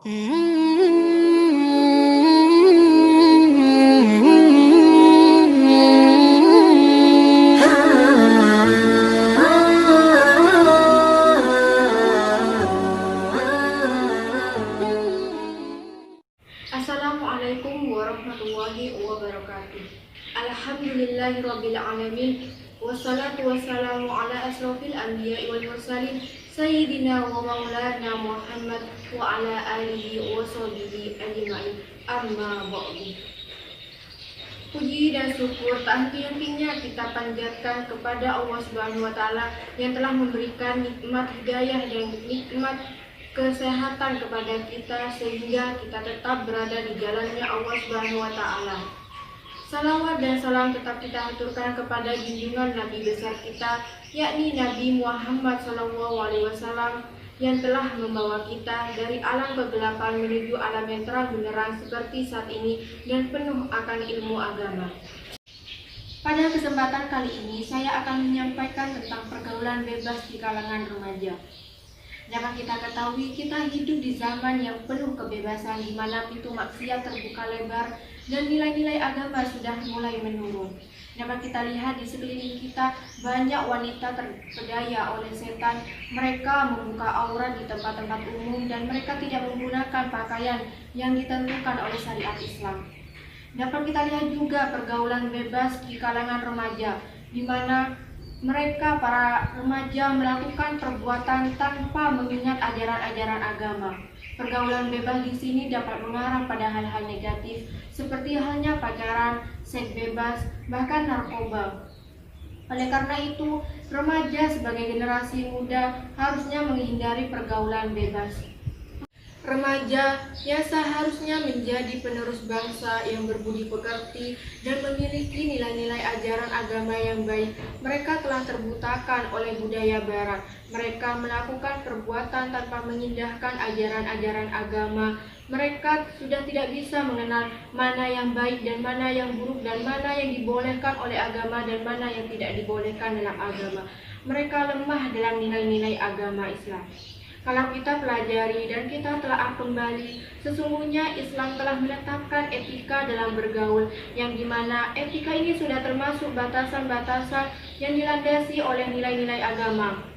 Assalamualaikum warahmatullahi wabarakatuh. Alhamdulillahirabbil alamin. Wassalatu wassalamu ala asrofil anbiya'i wal mursalin sayyidina wa maulana Muhammad wa ala alihi wa sahbihi ajma'in. Amma ba'du. Puji dan syukur tak henti-hentinya kita panjatkan kepada Allah Subhanahu wa taala yang telah memberikan nikmat hidayah dan nikmat kesehatan kepada kita sehingga kita tetap berada di jalannya Allah Subhanahu wa taala. Salawat dan salam tetap kita aturkan kepada junjungan Nabi besar kita, yakni Nabi Muhammad SAW yang telah membawa kita dari alam kegelapan menuju alam yang terang benderang seperti saat ini dan penuh akan ilmu agama. Pada kesempatan kali ini saya akan menyampaikan tentang pergaulan bebas di kalangan remaja. Dapat kita ketahui, kita hidup di zaman yang penuh kebebasan di mana pintu maksiat terbuka lebar dan nilai-nilai agama sudah mulai menurun. Dapat kita lihat di sekeliling kita banyak wanita terpedaya oleh setan. Mereka membuka aurat di tempat-tempat umum dan mereka tidak menggunakan pakaian yang ditentukan oleh syariat Islam. Dapat kita lihat juga pergaulan bebas di kalangan remaja, di mana mereka para remaja melakukan perbuatan tanpa mengingat ajaran-ajaran agama. Pergaulan bebas di sini dapat mengarah pada hal-hal negatif seperti halnya pacaran, seks bebas, bahkan narkoba. Oleh karena itu, remaja sebagai generasi muda harusnya menghindari pergaulan bebas. Remaja yang seharusnya menjadi penerus bangsa yang berbudi pekerti dan memiliki nilai-nilai ajaran agama yang baik. Mereka telah terbutakan oleh budaya barat. Mereka melakukan perbuatan tanpa mengindahkan ajaran-ajaran agama. Mereka sudah tidak bisa mengenal mana yang baik dan mana yang buruk, dan mana yang dibolehkan oleh agama dan mana yang tidak dibolehkan dalam agama. Mereka lemah dalam nilai-nilai agama Islam. Kalau kita pelajari dan kita telah kembali, sesungguhnya Islam telah menetapkan etika dalam bergaul, yang dimana etika ini sudah termasuk batasan-batasan yang dilandasi oleh nilai-nilai agama.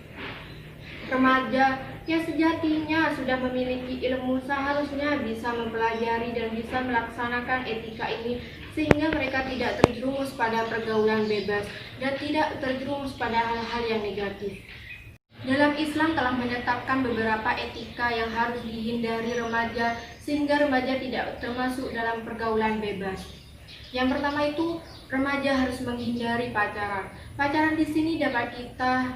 Remaja yang sejatinya sudah memiliki ilmu seharusnya bisa mempelajari dan bisa melaksanakan etika ini, sehingga mereka tidak terjerumus pada pergaulan bebas dan tidak terjerumus pada hal-hal yang negatif. Dalam Islam telah menetapkan beberapa etika yang harus dihindari remaja sehingga remaja tidak termasuk dalam pergaulan bebas. Yang pertama itu, remaja harus menghindari pacaran. Pacaran di sini dapat kita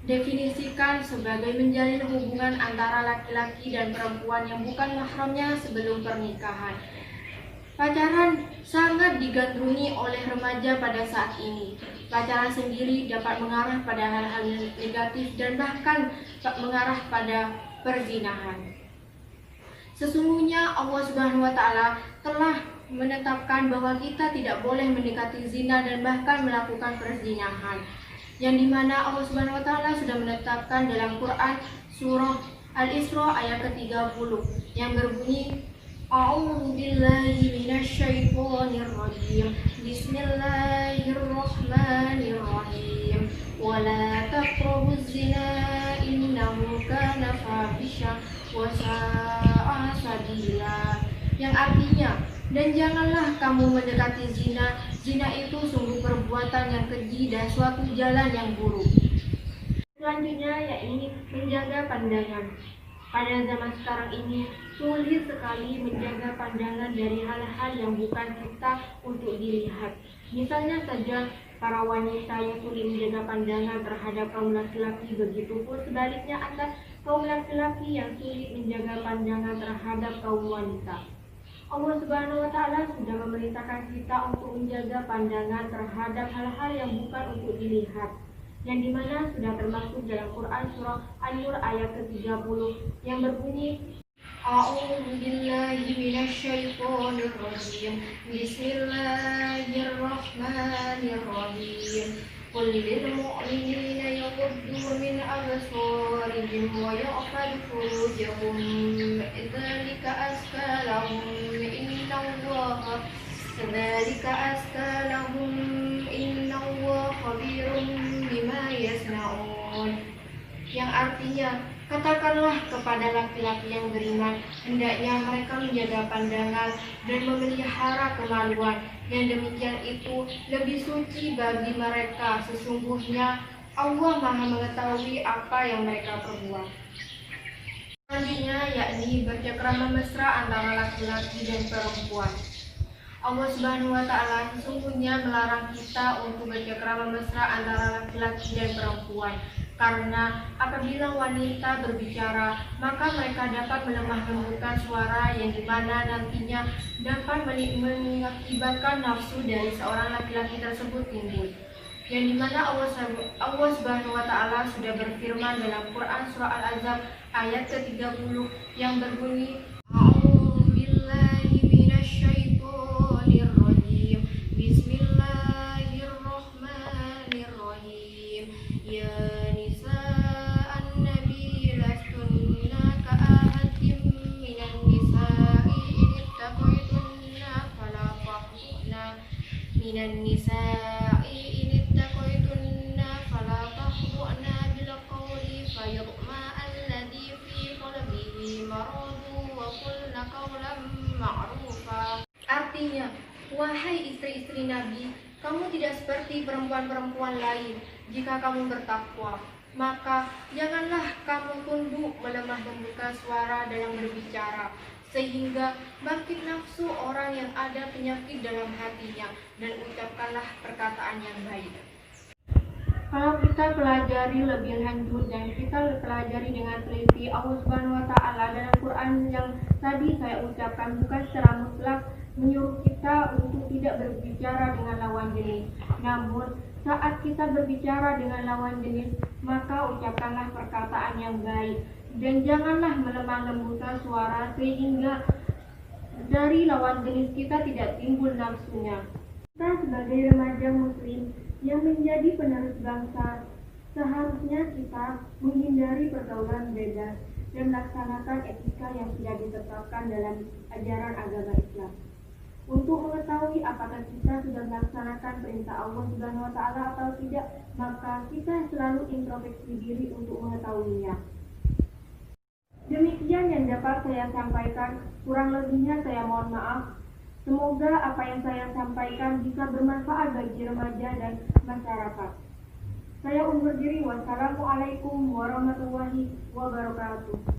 definisikan sebagai menjalin hubungan antara laki-laki dan perempuan yang bukan mahramnya sebelum pernikahan. Pacaran sangat digandrungi oleh remaja pada saat ini. Pacaran sendiri dapat mengarah pada hal-hal negatif dan bahkan mengarah pada perzinahan. Sesungguhnya Allah Subhanahu wa taala telah menetapkan bahwa kita tidak boleh mendekati zina dan bahkan melakukan perzinahan. Yang dimana Allah Subhanahu wa taala sudah menetapkan dalam Quran surah Al-Isra ayat ke-30 yang berbunyi, A'udzu billahi minasyaitonir rajim. Bismillahirrahmanirrahim. Wa la taqrabuz zina innahu kana fahisha wa sa'a sabila. Yang artinya, dan janganlah kamu mendekati zina. Zina itu sungguh perbuatan yang keji dan suatu jalan yang buruk. Selanjutnya yakni menjaga pandangan. Pada zaman sekarang ini sulit sekali menjaga pandangan dari hal-hal yang bukan kita untuk dilihat. Misalnya saja para wanita yang sulit menjaga pandangan terhadap kaum laki-laki, begitupun sebaliknya ada kaum laki-laki yang sulit menjaga pandangan terhadap kaum wanita. Allah Subhanahu wa taala sudah memerintahkan kita untuk menjaga pandangan terhadap hal-hal yang bukan untuk dilihat, yang dimana sudah termasuk dalam Quran surah An-Nur ayat ke-30 yang berbunyi, A'udzu billahi minasyaitonir rajim. Bismillahirrahmanirrahim. Qul lil mu'minina yaghuddu min absarihim wa yahfazu furujahum dzalika Kadzalika azka lahum innallaha khabirum bima yasnaun. Yang artinya, katakanlah kepada laki-laki yang beriman, hendaknya mereka menjaga pandangan dan memelihara kemaluan. Yang demikian itu lebih suci bagi mereka. Sesungguhnya Allah Maha mengetahui apa yang mereka perbuat. Selanjutnya yakni bercengkrama mesra antara laki-laki dan perempuan. Allah Subhanahu wa Ta'ala sesungguhnya melarang kita untuk bercengkrama mesra antara laki-laki dan perempuan, karena apabila wanita berbicara maka mereka dapat melemah lembutkan suara yang dimana nantinya dapat mengakibatkan nafsu dari seorang laki-laki tersebut timbul, yang dimana Allah Subhanahu wa Ta'ala sudah berfirman dalam Quran surah Al-Ahzab ayat ke-30 yang berbunyi, Bismillahirrahmanirrahim. Ya nisa'an nabi lastunna ka'ahadin minan nisa'i inittaqaitunna fala takhudna minan nisa'i inittaqaitunna fala takhudna bil qawli fayatma alladhi fi qalbihi maradu wa qulna qawlan ma'rufa. Artinya, wahai istri-istri Nabi, kamu tidak seperti perempuan-perempuan lain. Jika kamu bertakwa, maka janganlah kamu tunduk melemah lembutkan suara dalam berbicara, sehingga bangkit nafsu orang yang ada penyakit dalam hatinya, dan ucapkanlah perkataan yang baik. Kalau kita pelajari lebih lanjut dan kita pelajari dengan teliti, Allah Subhanahu wa Ta'ala dalam Quran yang tadi saya ucapkan bukan secara mutlak menyuruh kita untuk tidak berbicara dengan lawan jenis. Namun saat kita berbicara dengan lawan jenis, maka ucapkanlah perkataan yang baik dan janganlah melemah lembutkan suara sehingga dari lawan jenis kita tidak timbul nafsunya. Kita sebagai remaja muslim yang menjadi penerus bangsa, seharusnya kita menghindari pergaulan bebas dan melaksanakan etika yang sudah ditetapkan dalam ajaran agama Islam. Untuk mengetahui apakah kita sudah melaksanakan perintah Allah Subhanahu wa Ta'ala atau tidak, maka kita selalu introspeksi diri untuk mengetahuinya. Demikian yang dapat saya sampaikan, kurang lebihnya saya mohon maaf. Semoga apa yang saya sampaikan bisa bermanfaat bagi remaja dan masyarakat. Saya undur diri. Wassalamualaikum warahmatullahi wabarakatuh.